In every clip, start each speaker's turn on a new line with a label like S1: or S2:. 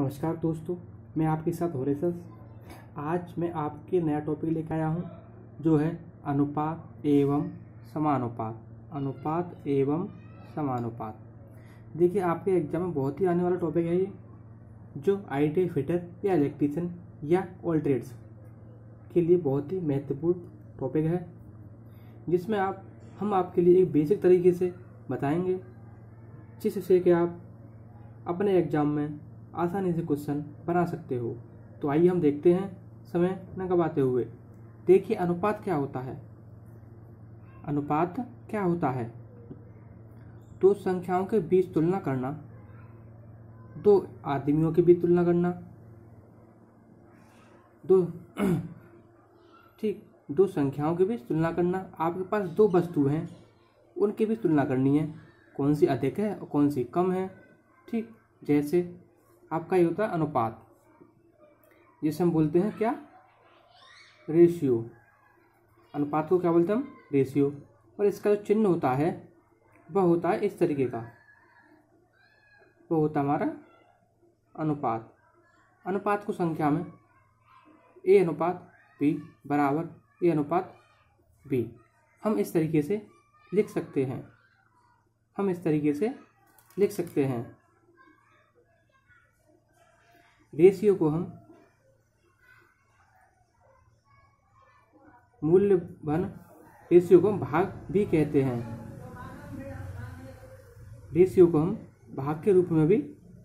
S1: नमस्कार दोस्तों, मैं आपके साथ होरेसस। आज मैं आपके नया टॉपिक लेकर आया हूँ जो है अनुपात एवं समानुपात। अनुपात एवं समानुपात। देखिए, आपके एग्जाम में बहुत ही आने वाला टॉपिक है ये, जो आईटीआई फिटर या इलेक्ट्रीशियन या ऑल ट्रेड्स के लिए बहुत ही महत्वपूर्ण टॉपिक है, जिसमें हम आपके लिए एक बेसिक तरीके से बताएंगे जिससे कि आप अपने एग्जाम में आसानी से क्वेश्चन बना सकते हो। तो आइए हम देखते हैं समय न गवाते हुए। देखिए, अनुपात क्या होता है। अनुपात क्या होता है? दो संख्याओं के बीच तुलना करना, दो आदमियों के बीच तुलना करना, दो संख्याओं के बीच तुलना करना। आपके पास दो वस्तु हैं, उनके बीच तुलना करनी है, कौन सी अधिक है और कौन सी कम है। ठीक, जैसे आपका ये होता है अनुपात, जिसे हम बोलते हैं क्या? रेशियो। अनुपात को क्या बोलते हैं हम? रेशियो। और इसका जो चिन्ह होता है वह होता है इस तरीके का, वह होता है हमारा अनुपात। अनुपात को संख्या में ए अनुपात बी बराबर ए अनुपात बी हम इस तरीके से लिख सकते हैं। रेशियो को हम मूल्यवान रेशियो को हम भाग भी कहते हैं। रेशियो को हम भाग के रूप में भी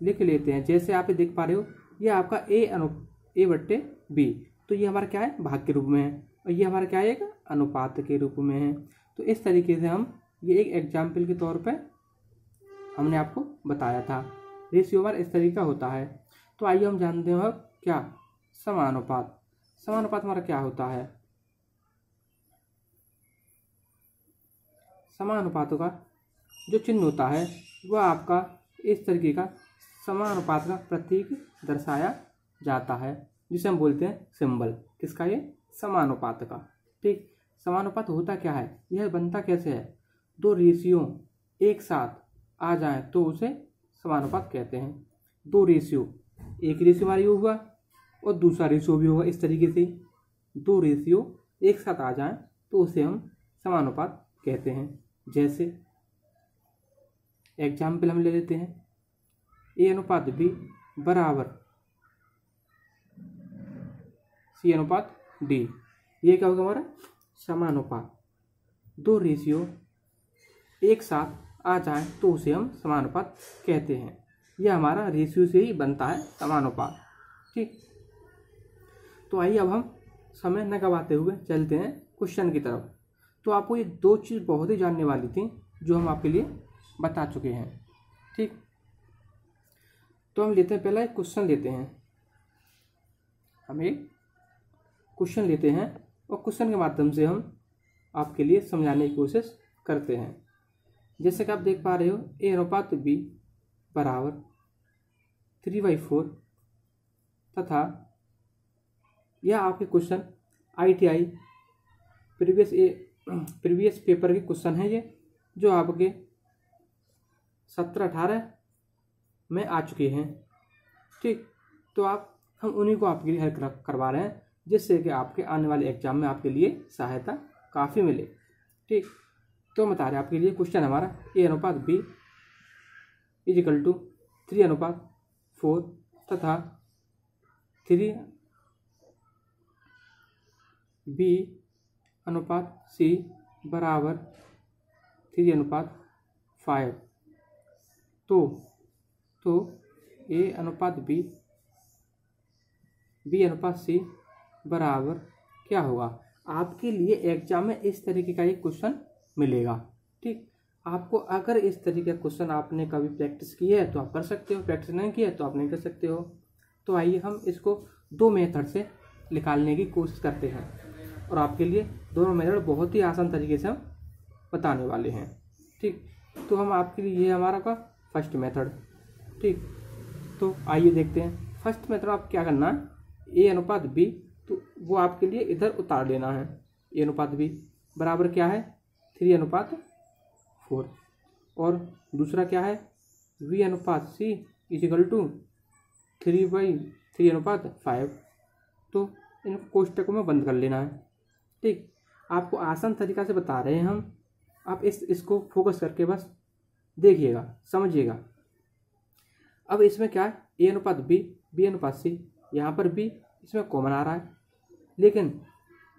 S1: लिख लेते हैं। जैसे आप देख पा रहे हो, ये आपका ए बट्टे बी, तो ये हमारा क्या है? भाग के रूप में है, और ये हमारा क्या है? एक अनुपात के रूप में है। तो इस तरीके से हम ये एक एग्जाम्पल के तौर पे हमने आपको बताया था। रेशियो हमारा इस तरीके का होता है। तो आइए हम जानते हैं अब क्या? समानुपात। समानुपात हमारा क्या होता है? समानुपातों का जो चिन्ह होता है वह आपका इस तरीके का समानुपात का प्रतीक दर्शाया जाता है, जिसे हम बोलते हैं सिंबल। किसका? ये समानुपात का। ठीक, समानुपात होता क्या है, यह बनता कैसे है? दो रेशियो एक साथ आ जाए तो उसे समानुपात कहते हैं। दो रेशियो, एक रेशियो हमारी हुआ और दूसरा रेशियो भी होगा। इस तरीके से दो रेशियो एक साथ आ जाए तो उसे हम समानुपात कहते हैं। जैसे एग्जाम्पल हम ले लेते हैं, ए अनुपात बी बराबर सी अनुपात डी। ये क्या होगा? हमारा समानुपात। दो रेशियो एक साथ आ जाए तो उसे हम समानुपात कहते हैं। यह हमारा रेशियो से ही बनता है समानुपात। ठीक, तो आइए अब हम समय न गवाते हुए चलते हैं क्वेश्चन की तरफ। तो आपको ये दो चीज़ बहुत ही जानने वाली थी जो हम आपके लिए बता चुके हैं। ठीक, तो हम लेते हैं, पहला एक क्वेश्चन लेते हैं। हम एक क्वेश्चन लेते हैं और क्वेश्चन के माध्यम से हम आपके लिए समझाने की कोशिश करते हैं। जैसे कि आप देख पा रहे हो, ए अनुपात बी बराबर 3/4 तथा यह आपके क्वेश्चन आईटीआई प्रीवियस पेपर के क्वेश्चन है, ये जो आपके 17-18 में आ चुके हैं। ठीक, तो हम उन्हीं को आपके लिए हल करवा रहे हैं, जिससे कि आपके आने वाले एग्जाम में आपके लिए सहायता काफ़ी मिले। ठीक, तो बता रहे आपके लिए क्वेश्चन हमारा ए अनुपात बी इजिकल टू 3/4 तथा 3 बी अनुपात सी बराबर 3/5। तो ए अनुपात बी अनुपात सी बराबर क्या होगा? आपके लिए एग्जाम में इस तरीके का एक क्वेश्चन मिलेगा। ठीक, आपको अगर इस तरीके का क्वेश्चन आपने कभी प्रैक्टिस की है तो आप कर सकते हो, प्रैक्टिस नहीं की है तो आप नहीं कर सकते हो। तो आइए हम इसको दो मेथड से निकालने की कोशिश करते हैं, और आपके लिए दोनों मेथड बहुत ही आसान तरीके से हम बताने वाले हैं। ठीक, तो हम आपके लिए ये हमारा का फर्स्ट मेथड। ठीक, तो आइए देखते हैं। फर्स्ट मेथड आप क्या करना है, ए अनुपात बी, तो वो आपके लिए इधर उतार लेना है। ए अनुपात बी बराबर क्या है? 3/4। और दूसरा क्या है? वी अनुपात सी इजिकल टू 3/3:5। तो इनको कोष्टकों में बंद कर लेना है। ठीक, आपको आसान तरीका से बता रहे हैं हम, आप इसको फोकस करके बस देखिएगा, समझिएगा। अब इसमें क्या है, A/B, B/C। यहाँ पर B इसमें कॉमन आ रहा है, लेकिन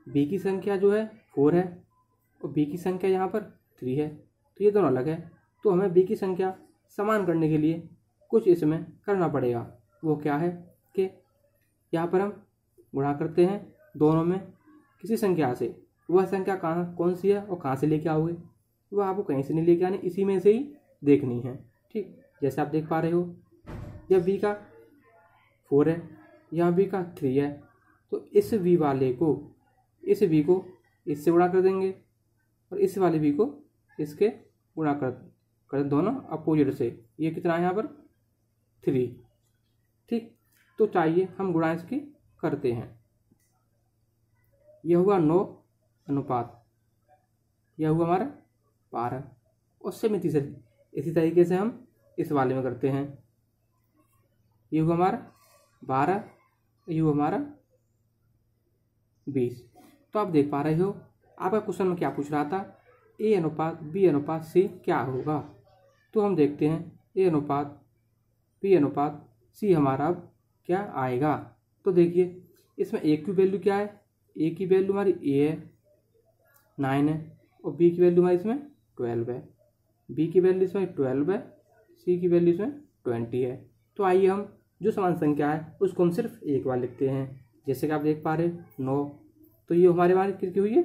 S1: B की संख्या जो है 4 है और B की संख्या यहाँ पर 3 है, तो ये दोनों अलग है। तो हमें B की संख्या समान करने के लिए कुछ इसमें करना पड़ेगा। वो क्या है कि यहाँ पर हम गुणा करते हैं दोनों में किसी संख्या से। वह संख्या कौन सी है और कहाँ से लेके आओगे, वह आपको कहीं से नहीं लेके आनी, इसी में से ही देखनी है। ठीक, जैसे आप देख पा रहे हो, यह B का 4 है, यहाँ B का 3 है, तो इस B को इससे गुणा कर देंगे और इस वाले B को इसके गुणा कर दोनों अपोजिट से। ये कितना है यहाँ पर 3। ठीक, तो चाहिए हम गुणा इसकी करते हैं। यह हुआ 9 अनुपात, यह हुआ हमारा 12। उससे में इसी तरीके से हम इस वाले में करते हैं। ये हुआ हमारा 12, ये हुआ हमारा 20। तो आप देख पा रहे हो आपका क्वेश्चन में क्या पूछ रहा था, A/B/C क्या होगा। तो हम देखते हैं A/B/C हमारा अब क्या आएगा। तो देखिए इसमें A की वैल्यू क्या है, A की वैल्यू हमारी A है 9 है, और B की वैल्यू हमारी इसमें 12 है, B की वैल्यू इसमें 12 है, C की वैल्यू इसमें 20 है। तो आइए हम जो समान संख्या है उसको हम सिर्फ एक बार लिखते हैं। जैसे कि आप देख पा रहे 9, तो ये हमारी कितनी हुई है,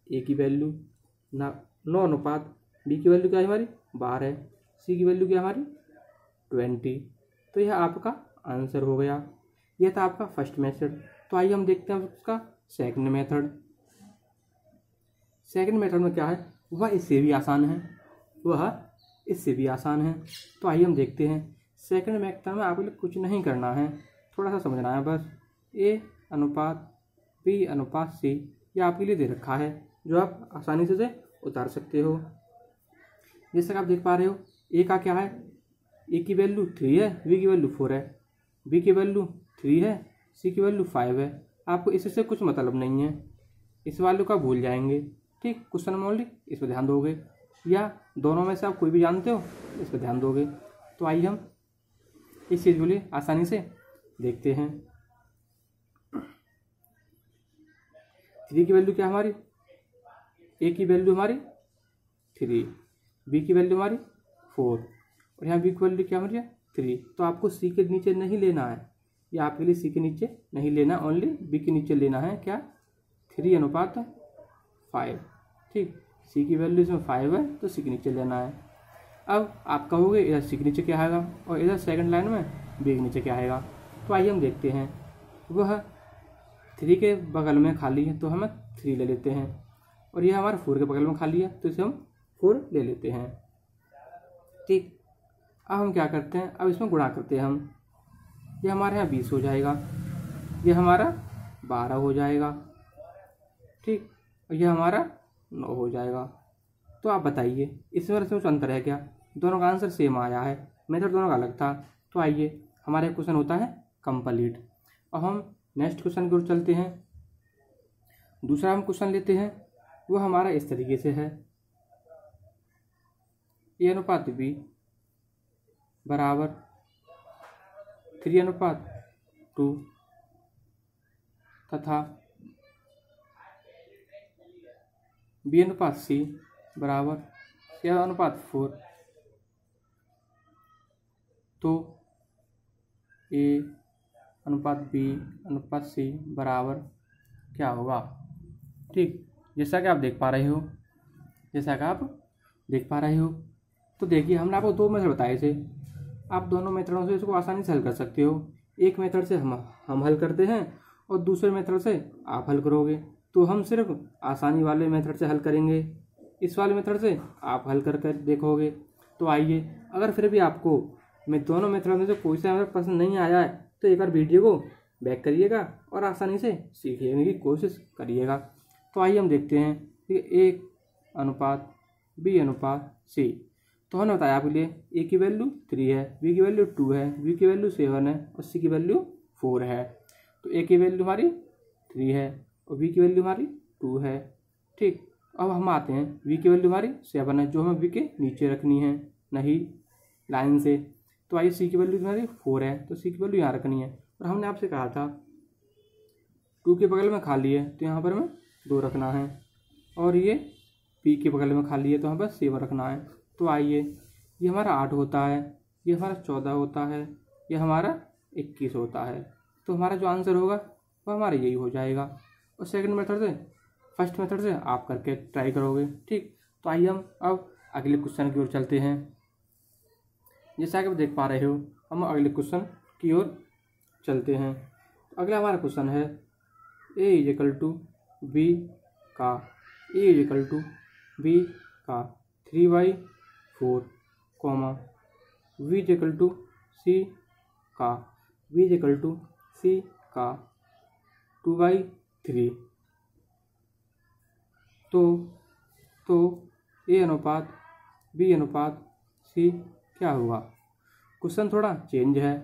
S1: A की वैल्यू 9 अनुपात B की वैल्यू क्या है हमारी 12 है, C की वैल्यू क्या है हमारी 20। तो यह आपका आंसर हो गया। यह था आपका फर्स्ट मेथड। तो आइए हम देखते हैं उसका सेकंड मेथड। सेकंड मेथड में क्या है, वह इससे भी आसान है, तो आइए हम देखते हैं। सेकंड मेथड में आपको कुछ नहीं करना है, थोड़ा सा समझना है बस। A/B/C ये आपके लिए दे रखा है, जो आप आसानी से उतार सकते हो। जैसे कि आप देख पा रहे हो, A का क्या है, A की वैल्यू 3 है, B की वैल्यू 4 है, B की वैल्यू 3 है, C की वैल्यू 5 है। आपको इससे कुछ मतलब नहीं है, इस वैल्यू का भूल जाएंगे। ठीक, क्वेश्चन में ओनली इस पर ध्यान दोगे, या दोनों में से आप कोई भी जानते हो इस पर ध्यान दोगे। तो आइए हम इस चीज़ को लिए आसानी से देखते हैं। 3 की वैल्यू क्या हमारी, A की वैल्यू हमारी 3, B की वैल्यू हमारी 4, और यहाँ B की वैल्यू क्या हमारी 3। तो आपको C के नीचे नहीं लेना है, या आपके लिए C के नीचे नहीं लेना, ओनली B के नीचे लेना है। क्या 3/5। ठीक, C की वैल्यू इसमें 5 है, तो C के नीचे लेना है। अब आप कहोगे इधर C के नीचे क्या आएगा और इधर सेकंड लाइन में B के नीचे क्या आएगा। तो आइए हम देखते हैं, वह 3 के बगल में खाली है तो हम 3 ले लेते हैं, और यह हमारे 4 के बगल में खाली है तो इसे हम 4 ले लेते हैं। ठीक, अब हम क्या करते हैं, अब इसमें गुणा करते हैं हम। यह हमारे यहाँ 20 हो जाएगा, यह हमारा 12 हो जाएगा। ठीक, और यह हमारा 9 हो जाएगा। तो आप बताइए इसमें और इसमें कुछ अंतर है क्या, दोनों का आंसर सेम आया है, मेथड दोनों का अलग था। तो आइए हमारा क्वेश्चन होता है कंप्लीट। अब हम नेक्स्ट क्वेश्चन की ओर चलते हैं। दूसरा हम क्वेश्चन लेते हैं, वह हमारा इस तरीके से है, A/B बराबर 3/2 तथा B/C बराबर 7/4। तो A/B/C बराबर क्या होगा। ठीक, जैसा कि आप देख पा रहे हो, तो देखिए हमने आपको 2 मेथड बताए थे। आप दोनों मेथडों से इसको आसानी से हल कर सकते हो। एक मेथड से हम हल करते हैं और दूसरे मेथड से आप हल करोगे। तो हम सिर्फ आसानी वाले मेथड से हल करेंगे, इस वाले मेथड से आप हल कर देखोगे। तो आइए, अगर फिर भी आपको मैं दोनों मेथड में से कोई सा मेथड पसंद नहीं आया है तो एक बार वीडियो को बैक करिएगा और आसानी से सीखने की कोशिश करिएगा। तो आइए हम देखते हैं कि A/B/C। तो हमने बताया आपके लिए ए की वैल्यू 3 है, बी की वैल्यू 2 है, बी की वैल्यू 7 है और सी की वैल्यू 4 है। तो ए की वैल्यू हमारी 3 है और बी की वैल्यू हमारी 2 है। ठीक, अब हम आते हैं बी की वैल्यू हमारी 7 है जो हमें बी के नीचे रखनी है, नहीं लाइन से। तो आइए सी की वैल्यू हमारी 4 है तो सी की वैल्यू यहाँ रखनी है। और हमने आपसे कहा था 2 के बगल में खाली है तो यहाँ पर हमें 2 रखना है, और ये पी के बगल में खाली है तो यहाँ पर 7 रखना है। तो आइए, ये हमारा 8 होता है, ये हमारा 14 होता है, ये हमारा 21 होता है। तो हमारा जो आंसर होगा वो हमारा यही हो जाएगा। और सेकंड मेथड से, फर्स्ट मेथड से आप करके ट्राई करोगे। ठीक, तो आइए हम अब अगले क्वेश्चन की ओर चलते हैं। जैसा कि आप देख पा रहे हो, हम अगले क्वेश्चन की ओर चलते हैं। तो अगला हमारा क्वेश्चन है A is equal to B का, A is equal to B का 3/4 comma V is equal to C का, V is equal to C का 2/3। तो ए अनुपात बी अनुपात सी क्या होगा। क्वेश्चन थोड़ा चेंज है,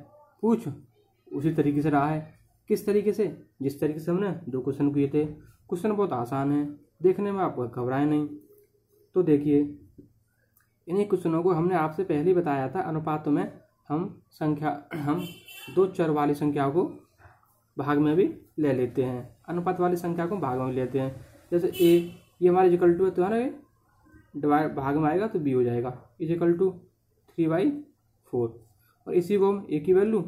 S1: पूछ उसी तरीके से रहा है। किस तरीके से? जिस तरीके से हमने 2 क्वेश्चन किए थे। क्वेश्चन बहुत आसान है, देखने में आप घबराएं नहीं। तो देखिए, इन्हीं क्वेश्चनों को हमने आपसे पहले ही बताया था। अनुपातों में हम 2 चर वाली संख्या को भाग में भी ले लेते हैं, अनुपात वाली संख्या को भाग में लेते हैं। जैसे ए ये हमारे इक्वल टू है तो हमारे डिवाइड भाग में आएगा तो बी हो जाएगा, इज इक्वल टू 3/4। और इसी को हम ए की वैल्यू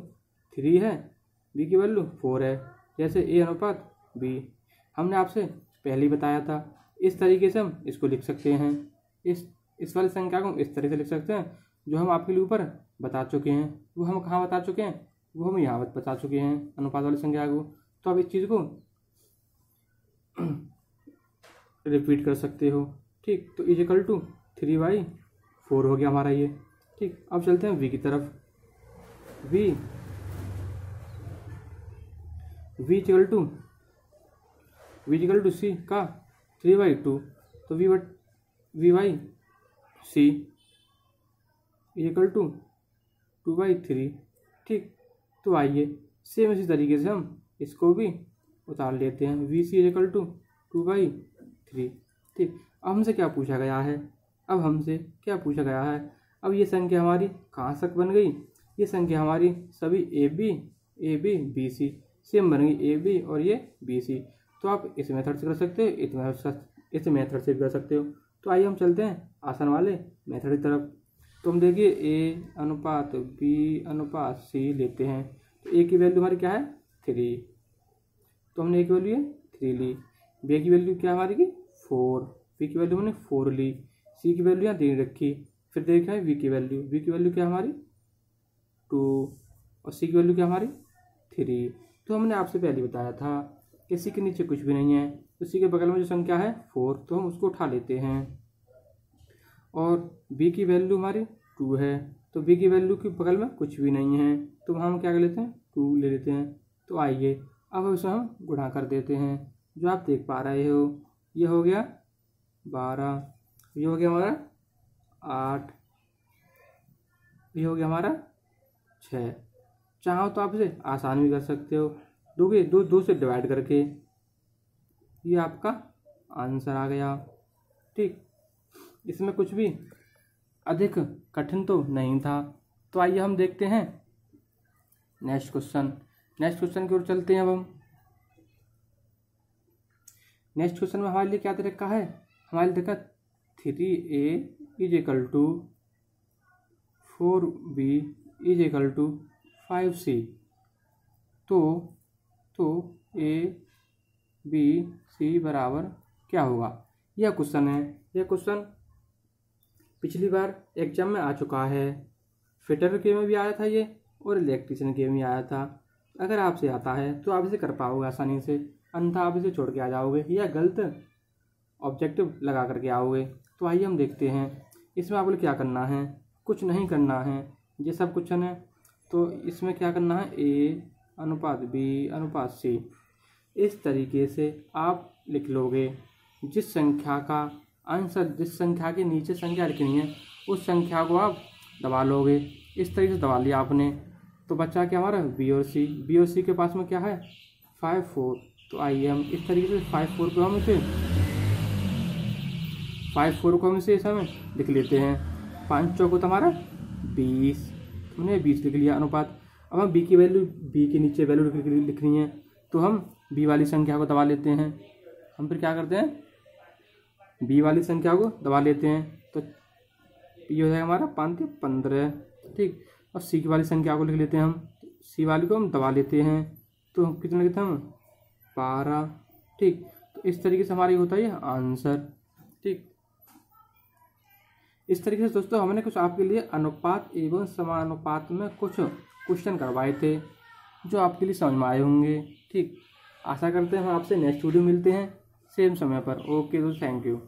S1: 3 है, बी की वैल्यू 4 है। जैसे ए अनुपात बी हमने आपसे पहले ही बताया था। इस तरीके से हम इसको लिख सकते हैं। इस वाली संख्या को हम इस तरीके से लिख सकते हैं जो हम आपके लिए ऊपर बता चुके हैं। वो हम कहाँ बता चुके हैं? वो हम यहाँ बता चुके हैं अनुपात वाली संख्या को। तो आप इस चीज़ को रिपीट कर सकते हो। ठीक, तो इज इक्वल टू 3/4 हो गया हमारा ये। ठीक, अब चलते हैं वी की तरफ। वी इक्वल टू सी का 3/2। तो V by C equal to 2/3। ठीक, तो आइए सेम इसी तरीके से हम इसको भी उतार लेते हैं। V C equal to 2/3। ठीक, अब हमसे क्या पूछा गया है? अब ये संख्या हमारी कहाँ तक बन गई? ये संख्या हमारी सभी A B B C same बन गई, ए बी और ये बी सी। तो आप इस मेथड से कर सकते हो, इस मेथड से कर सकते हो। तो आइए हम चलते हैं आसान वाले मेथड की तरफ। तो हम देखिए ए अनुपात बी अनुपात सी लेते हैं। तो ए की वैल्यू हमारी क्या है? 3। तो हमने ए की वैल्यू 3 ली। बी की वैल्यू क्या हमारी की? 4। बी की वैल्यू हमने 4 ली। सी की वैल्यू यहाँ 3 रखी। फिर देखा है वी की वैल्यू क्या हमारी 2 और सी की वैल्यू क्या हमारी 3। तो हमने आपसे पहले बताया था कि सी के नीचे कुछ भी नहीं है, तो सी के बगल में जो संख्या है 4, तो हम उसको उठा लेते हैं। और बी की वैल्यू हमारी 2 है, तो बी की वैल्यू के बगल में कुछ भी नहीं है, तो हम क्या कर लेते हैं? 2 ले लेते हैं। तो आइए अब इसे हम गुणा कर देते हैं। जो आप देख पा रहे हो, ये हो गया 12, ये हो गया हमारा 8, ये हो गया हमारा 6। चाहो तो आप इसे आसान भी कर सकते हो, दो से डिवाइड करके। ये आपका आंसर आ गया। ठीक, इसमें कुछ भी अधिक कठिन तो नहीं था। तो आइए हम देखते हैं नेक्स्ट क्वेश्चन की ओर चलते हैं। अब हम नेक्स्ट क्वेश्चन में हमारे लिए क्या दे रखा है? हमारे लिए देखा 3a is equal to 4b is equal to 5c। तो a b c बराबर क्या होगा? यह क्वेश्चन है। यह क्वेश्चन पिछली बार एग्जाम में आ चुका है। फिटर के में भी आया था ये, और इलेक्ट्रीशियन के में भी आया था। अगर आपसे आता है तो आप इसे कर पाओगे आसानी से, अन्यथा आप इसे छोड़ के आ जाओगे या गलत ऑब्जेक्टिव लगा करके आओगे। तो आइए हम देखते हैं इसमें आपको क्या करना है। कुछ नहीं करना है, ये सब क्वेश्चन है। तो इसमें क्या करना है? ए अनुपात बी अनुपात सी, इस तरीके से आप लिख लोगे। जिस संख्या का आंसर, जिस संख्या के नीचे संख्या लिखनी है उस संख्या को आप दबा लोगे। इस तरीके से दबा लिया आपने, तो बच्चा क्या हमारा बी और सी के पास में क्या है 5 4। तो आइए हम इस तरीके से 5 4 को हम इसे 5 4 को हम इसे समय लिख लेते हैं। 5 चौको हमारा 20, हमने 20 लिख लिया अनुपात। अब हम बी की वैल्यू, बी के नीचे वैल्यू लिखनी है, तो हम बी वाली संख्या को दबा लेते हैं। हम फिर क्या करते हैं, बी वाली संख्या को दबा लेते हैं, तो ये हो जाएगा हमारा 5 × 15, ठीक। और सी की वाली संख्या को लिख लेते हैं हम, सी वाली को हम दबा लेते हैं, तो हम कितना लिखते हैं हम 12, ठीक। तो इस तरीके से हमारा ये होता है आंसर, ठीक। इस तरीके से दोस्तों हमने कुछ आपके लिए अनुपात एवं समानुपात में कुछ क्वेश्चन करवाए थे, जो आपके लिए समझ में आए होंगे, ठीक। आशा करते हैं हम आपसे नेक्स्ट वीडियो मिलते हैं सेम समय पर। ओके दोस्तों, थैंक यू।